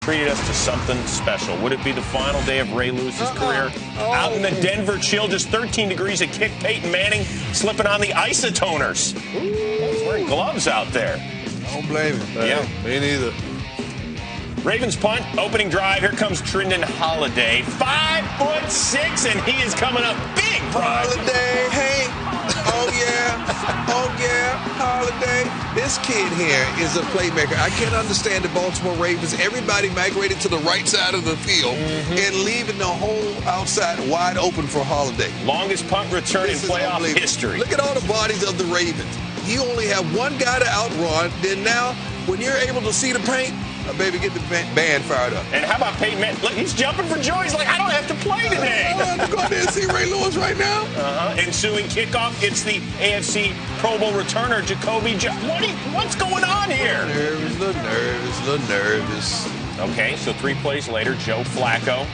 treated us to something special. Would it be the final day of Ray Lewis's career? Out in the Denver chill, just 13 degrees at kick, Peyton Manning slipping on the isotoners. He's wearing gloves out there. I don't blame him. Yeah. Me neither. Ravens punt, opening drive. Here comes Trindon Holiday. 5'6", and he is coming up big, Brian. Holiday, hey. Oh, yeah, Holiday. This kid here is a playmaker. I can't understand the Baltimore Ravens. Everybody migrated to the right side of the field and leaving the whole outside wide open for Holiday. Longest punt return in playoff history. Look at all the bodies of the Ravens. You only have one guy to outrun. Then now, when you're able to see the paint, baby, get the band fired up. And how about Peyton Manning? Look, he's jumping for joy. He's like, I don't have to play today. I don't have to go out there and see Ray Lewis right now. Ensuing kickoff, it's the AFC Pro Bowl returner, Jacoby What's going on here? Little nervous. Okay, so 3 plays later, Joe Flacco.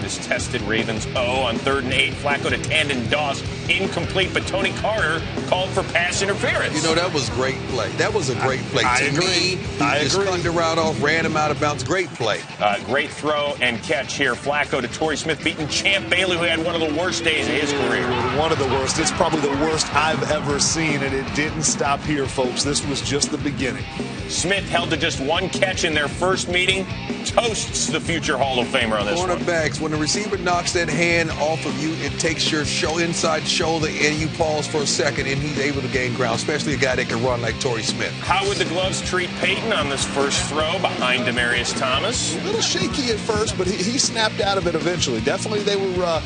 This tested Ravens on 3rd and 8. Flacco to Tandon Doss. Incomplete, but Tony Carter called for pass interference. You know, that was great play. That was a great play. I agree. He just cut the route off, ran him out of bounds. Great play. Great throw and catch here. Flacco to Torrey Smith, beating Champ Bailey, who had one of the worst days of his career. One of the worst. It's probably the worst I've ever seen, and it didn't stop here, folks. This was just the beginning. Smith held to just 1 catch in their first meeting. Toasts the future Hall of Famer on this one. Cornerbacks, when the receiver knocks that hand off of you, it takes your inside shoulder, and you pause for a second, and he's able to gain ground, especially a guy that can run like Torrey Smith. How would the gloves treat Peyton on this first throw behind Demaryius Thomas? A little shaky at first, but he snapped out of it eventually. Definitely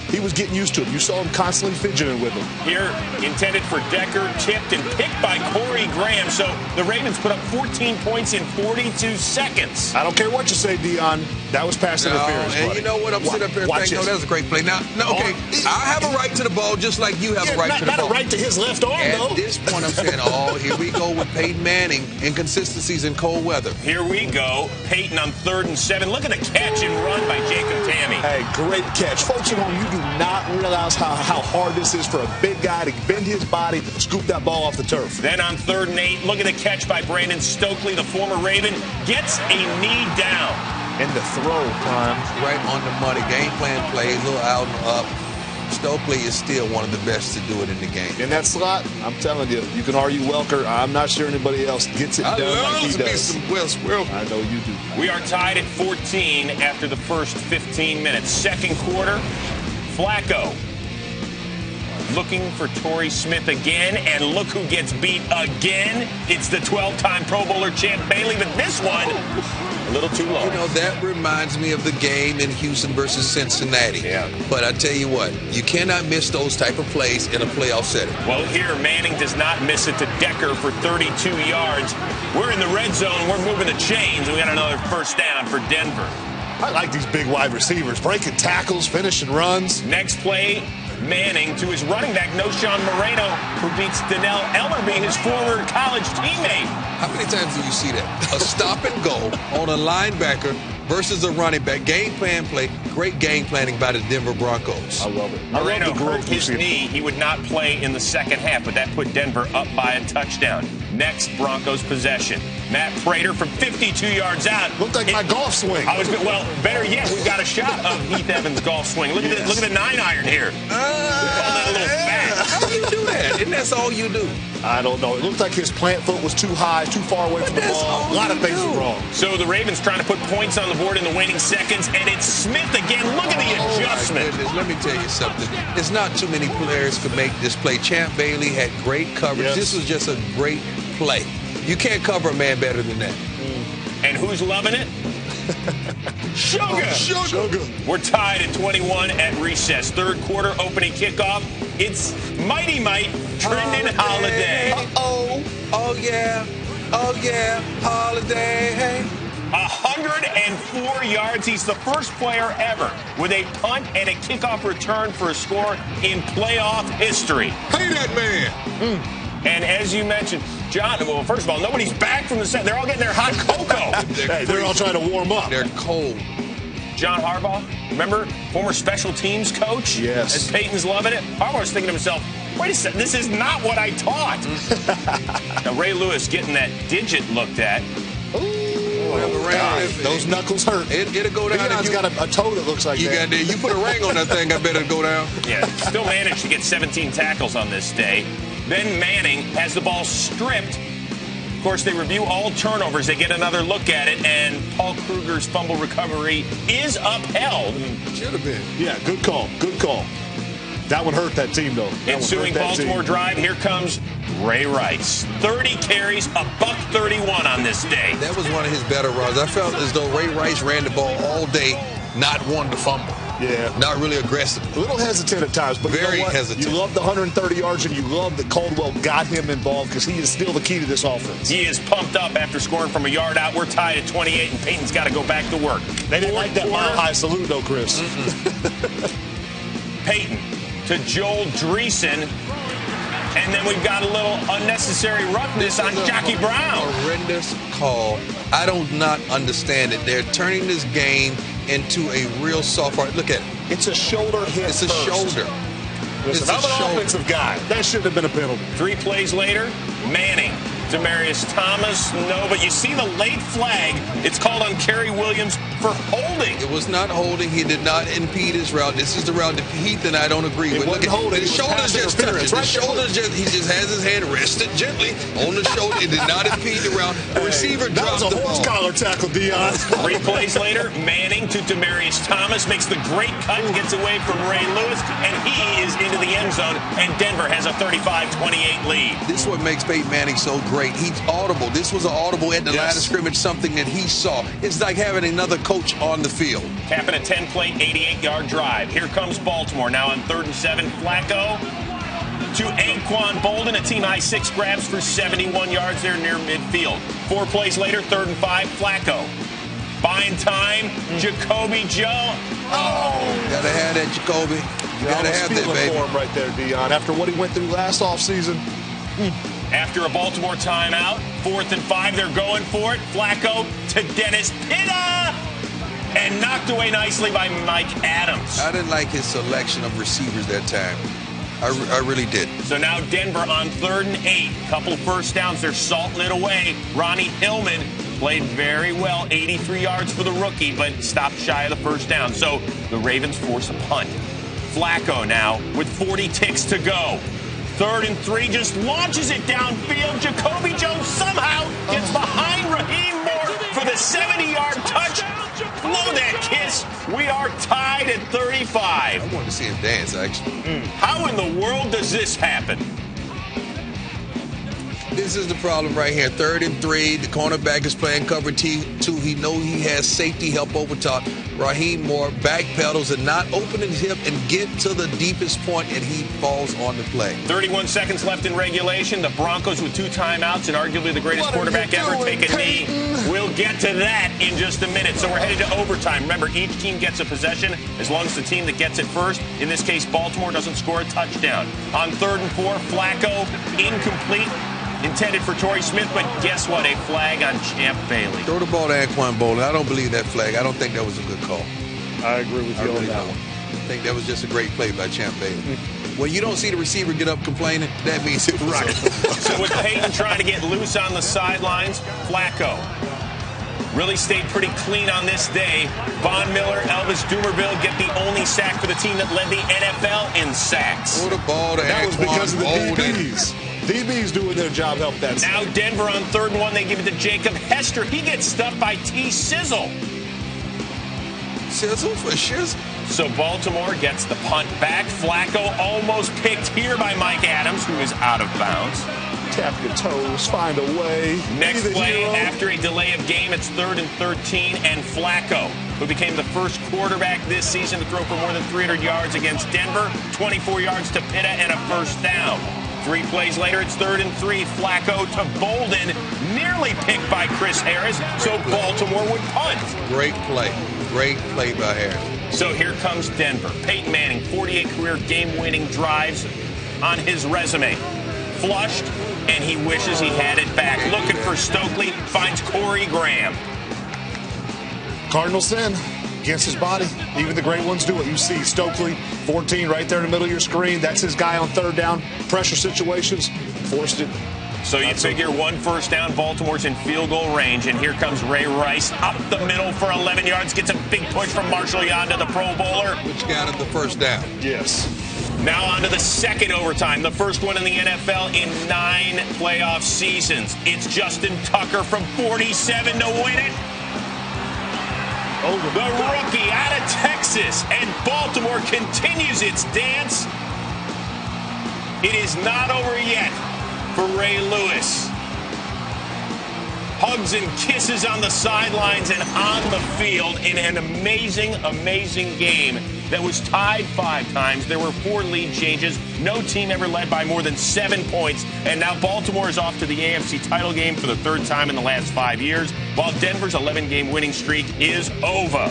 he was getting used to it. You saw him constantly fidgeting with him. Here, intended for Decker, tipped and picked by Corey Graham. So the Ravens put up 14 points in 42 seconds. I don't care what you say, Dion. That was pass interference, and buddy. you know what? I'm sitting up here thinking, that was a great play. Now, okay, I have a right to the ball just like you have a right to the ball. Not a right to his left arm, though. At this point, I'm saying, here we go with Peyton Manning. Inconsistencies in cold weather. Here we go. Peyton on 3rd and 7. Look at the catch and run by Jacob Tammy. Hey, great catch. Folks at home, you do not realize how hard this is for a big guy to bend his body, scoop that ball off the turf. Then on 3rd and 8, look at the catch by Brandon Stokely, the former Raven, gets a knee down. And the throw, Prime. Right on the money. Game plan play, a little out and up. Stokely is still one of the best to do it in the game. In that slot, I'm telling you, you can argue Welker. I'm not sure anybody else gets it done like he does. Some Wes Welker. I know you do. We are tied at 14 after the first 15 minutes. Second quarter, Flacco looking for Torrey Smith again, and look who gets beat again. It's the 12-time Pro Bowler Champ Bailey, but this one, a little too low. You know, that reminds me of the game in Houston versus Cincinnati. Yeah. But I tell you what, you cannot miss those type of plays in a playoff setting. Well, here, Manning does not miss it to Decker for 32 yards. We're in the red zone. We're moving the chains, and we got another first down for Denver. I like these big wide receivers, breaking tackles, finishing runs. Next play, Manning to his running back, Noshawn Moreno, who beats Donnell Ellerbe, his former college teammate. How many times do you see that? A stop and go on a linebacker versus a running back. Game plan play. Great game planning by the Denver Broncos. I love it. Moreno hurt his knee. He would not play in the second half, but that put Denver up by a touchdown. Next Broncos possession. Matt Prater from 52 yards out. Looked like my golf swing. Better yet, we've got a shot of Heath Evans' golf swing. Look at the 9-iron here. We call that a little fat. How do you do that? And that's all you do. I don't know. It looked like his plant foot was too high, too far away from the ball. A lot of things were wrong. So the Ravens trying to put points on the board in the waning seconds, and it's Smith again. Look at the adjustment. Let me tell you something. It's not too many players could make this play. Champ Bailey had great coverage. Yes. This was just a great play. You can't cover a man better than that. And who's loving it? Sugar. We're tied at 21 at recess. Third quarter opening kickoff. It's Mighty Mite, Trindon Holiday. Oh yeah, Holiday. 104 yards. He's the first player ever with a punt and a kickoff return for a score in playoff history. Pay that man. And as you mentioned, John, well, first of all, nobody's back from the set. They're all getting their hot cocoa. They're all trying to warm up. They're cold. John Harbaugh, remember, former special teams coach? Yes. As Peyton's loving it. Harbaugh was thinking to himself, wait a second, this is not what I taught. Now, Ray Lewis getting that digit looked at. Those knuckles hurt. It'll go down. Deion's got a toe that looks like that. You put a ring on that thing, I bet it'll go down. Yeah, still managed to get 17 tackles on this day. Then Manning has the ball stripped. Of course, they review all turnovers. They get another look at it, and Paul Kruger's fumble recovery is upheld. Should have been. Yeah, good call. Good call. That one hurt that team, though. Ensuing Baltimore drive, here comes Ray Rice. 30 carries, $131 on this day. That was one of his better runs. I felt as though Ray Rice ran the ball all day, not one to fumble. Yeah. Not really aggressive. A little hesitant at times, but very you know what? hesitant. You love the 130 yards, and you love that Caldwell got him involved because he is still the key to this offense. He is pumped up after scoring from a yard out. We're tied at 28, and Peyton's got to go back to work. They didn't like that mile-high salute, though, Chris. Peyton to Joel Dreesen. And then we've got a little unnecessary roughness on Jockey Brown. Horrendous call. I do not understand it. They're turning this game into a real soft part. Look at it. It's a shoulder hit. It's a shoulder. Listen, I'm an offensive guy. That shouldn't have been a penalty. 3 plays later, Manning. Demarius Thomas, no, but you see the late flag. It's called on Kerry Williams for holding. It was not holding. He did not impede his route. This is the route that Heath and I don't agree with. Look at holding. The shoulders just touched. The shoulders just, he just has his hand rested gently on the shoulder. It did not impede the route. The receiver dropped the ball. That was a horse collar tackle, Deion. 3 plays later, Manning to Demarius Thomas makes the great cut and gets away from Ray Lewis, and he is into the end zone, and Denver has a 35-28 lead. This is what makes Peyton Manning so great. He's audible. This was an audible at the line of scrimmage, something that he saw. It's like having another coach on the field. Capping a 10-play, 88-yard drive. Here comes Baltimore now on 3rd and 7. Flacco to Anquan Bolden, a team-high 6 grabs for 71 yards there near midfield. 4 plays later, 3rd and 5, Flacco. Buying time, Jacoby Joe. Oh! Gotta have that, Jacoby. You gotta have that, baby. For him right there, Deion. After what he went through last offseason. After a Baltimore timeout, 4th and 5, they're going for it. Flacco to Dennis Pitta, and knocked away nicely by Mike Adams. I didn't like his selection of receivers that time. I really did. So now Denver on 3rd and 8. Couple first downs. They're salting it away. Ronnie Hillman played very well. 83 yards for the rookie, but stopped shy of the first down. So the Ravens force a punt. Flacco now with 40 ticks to go. 3rd and 3, just launches it downfield. Jacoby Jones somehow gets behind Raheem Moore for the 70-yard touch. Blow that kiss. We are tied at 35. I wanted to see him dance, actually. How in the world does this happen? This is the problem right here. 3rd and 3. The cornerback is playing cover 2. He knows he has safety help over top. Raheem Moore backpedals and not opening his hip and get to the deepest point, and he falls on the play. 31 seconds left in regulation. The Broncos with 2 timeouts and arguably the greatest quarterback ever take a knee. We'll get to that in just a minute. So we're headed to overtime. Remember, each team gets a possession as long as the team that gets it first, in this case Baltimore, doesn't score a touchdown. On 3rd and 4, Flacco incomplete. Intended for Torrey Smith, but guess what? A flag on Champ Bailey. Throw the ball to Anquan Bolden. I don't believe that flag. I don't think that was a good call. I agree with you on that one. I think that was just a great play by Champ Bailey. When you don't see the receiver get up complaining, that means it was right. So with Peyton trying to get loose on the sidelines, Flacco really stayed pretty clean on this day. Von Miller, Elvis Dumerville get the only sack for the team that led the NFL in sacks. Throw the ball to That was because of the DBs. DBs doing their job help that. Now Denver on 3rd and 1, they give it to Jacob Hester. He gets stuffed by T. Sizzle. Sizzle for shizzle. So Baltimore gets the punt back. Flacco almost picked here by Mike Adams, who is out of bounds. Tap your toes, find a way. Next play, after a delay of game, it's 3rd and 13, and Flacco, who became the first quarterback this season to throw for more than 300 yards against Denver, 24 yards to Pitta, and a first down. 3 plays later, it's 3rd and 3. Flacco to Bolden, nearly picked by Chris Harris, so Baltimore would punt. Great play. Great play by Harris. So here comes Denver. Peyton Manning, 48 career game-winning drives on his resume. Flushed, and he wishes he had it back. Looking for Stokely, finds Corey Graham. Cardinal sin against his body. Even the great ones do it. You see Stokely, 14 right there in the middle of your screen. That's his guy on 3rd down. Pressure situations. Forced it. So you figure one first down, Baltimore's in field goal range, and here comes Ray Rice up the middle for 11 yards, gets a big push from Marshall Yanda, the Pro Bowler. Which got him the first down. Yes. Now on to the second overtime, the first one in the NFL in 9 playoff seasons. It's Justin Tucker from 47 to win it. The rookie out of Texas, and Baltimore continues its dance. It is not over yet for Ray Lewis. Hugs and kisses on the sidelines and on the field in an amazing, amazing game that was tied 5 times. There were 4 lead changes. No team ever led by more than 7 points. And now Baltimore is off to the AFC title game for the 3rd time in the last 5 years, while Denver's 11-game winning streak is over.